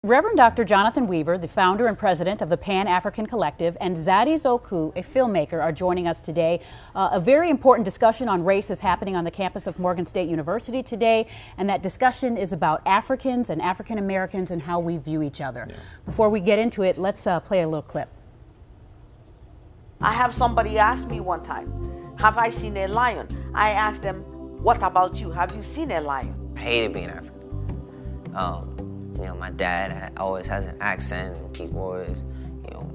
Reverend Dr. Jonathan Weaver, the founder and president of the Pan-African Collective, and Zadi Zoku, a filmmaker, are joining us today. A very important discussion on race is happening on the campus of Morgan State University today, and that discussion is about Africans and African Americans and how we view each other. Yeah. Before we get into it, let's play a little clip. I have somebody ask me one time, have I seen a lion? I asked them, what about you? Have you seen a lion? I hated being African. You know, my dad always has an accent, and people always, you know,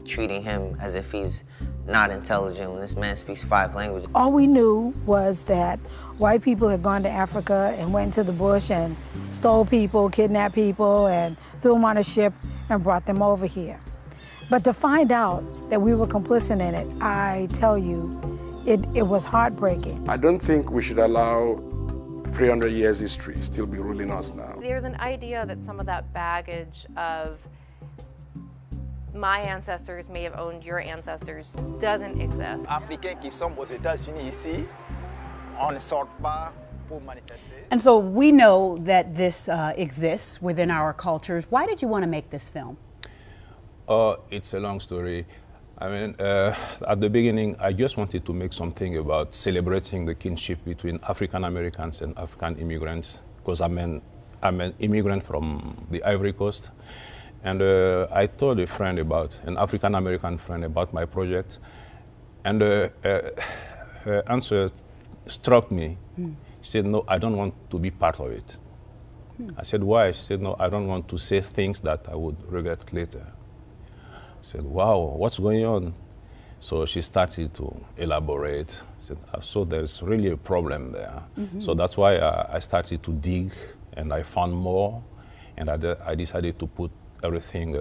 treating him as if he's not intelligent when this man speaks 5 languages. All we knew was that white people had gone to Africa and went into the bush and stole people, kidnapped people, and threw them on a ship and brought them over here. But to find out that we were complicit in it, I tell you, it was heartbreaking. I don't think we should allow 300 years history still be ruling us now. There's an idea that some of that baggage of my ancestors may have owned your ancestors doesn't exist. Africains qui sommes aux États-Unis ici, on ne sort pas pour manifester. And so we know that this exists within our cultures. Why did you want to make this film? It's a long story. I mean, at the beginning, I just wanted to make something about celebrating the kinship between African Americans and African immigrants, because I'm an immigrant from the Ivory Coast. And I told an African American friend about my project, and her answer struck me. She said, no, I don't want to be part of it. I said, why? She said, no, I don't want to say things that I would regret later. I said, wow, what's going on? So she started to elaborate. I said, so there's really a problem there. So that's why I started to dig, and I found more, and I decided to put everything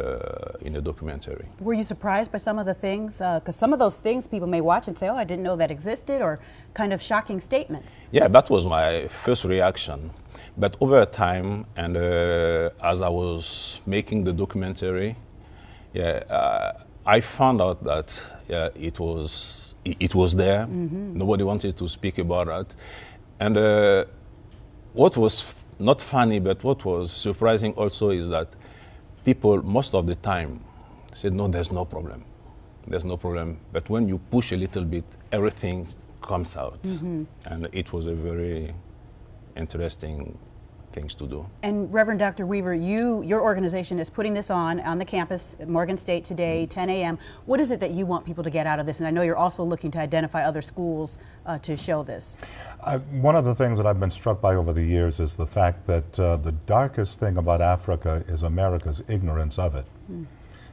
in a documentary. Were you surprised by some of the things? Because some of those things people may watch and say, oh, I didn't know that existed, or kind of shocking statements. Yeah, that was my first reaction. But over time, and as I was making the documentary, I found out that it was there. Nobody wanted to speak about it. And what was not funny, but what was surprising also is that people, most of the time, said, no, there's no problem. There's no problem. But when you push a little bit, everything comes out. And it was a very interesting things to do. And Reverend Dr. Weaver, your organization is putting this on the campus at Morgan State today, 10 a.m. What is it that you want people to get out of this? And I know you're also looking to identify other schools to show this. One of the things that I've been struck by over the years is the fact that the darkest thing about Africa is America's ignorance of it.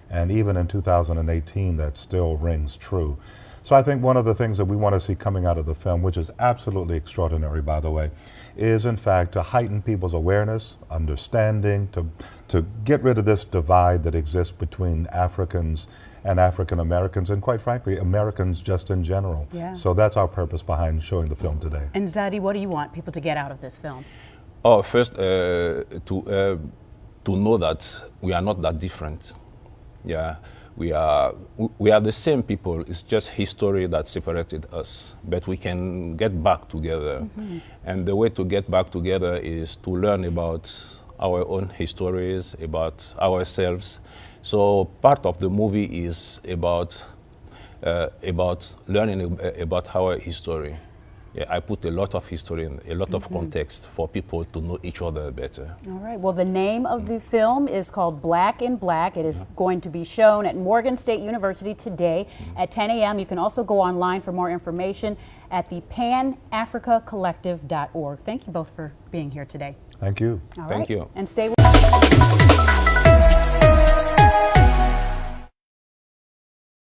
And even in 2018, that still rings true. So I think one of the things that we want to see coming out of the film, which is absolutely extraordinary, by the way, is in fact to heighten people's awareness, understanding, to get rid of this divide that exists between Africans and African Americans, and quite frankly, Americans just in general. Yeah. So that's our purpose behind showing the film today. And Zadi, what do you want people to get out of this film? Oh, first, to know that we are not that different. Yeah. We are the same people. It's just history that separated us, but we can get back together. And the way to get back together is to learn about our own histories, about ourselves. So part of the movie is about learning about our history. Yeah, I put a lot of history and a lot of context for people to know each other better. All right. Well, the name of the film is called Black in Black. It is going to be shown at Morgan State University today at 10 a.m. You can also go online for more information at the panafricacollective.org. Thank you both for being here today. Thank you. All right. Thank you. And stay with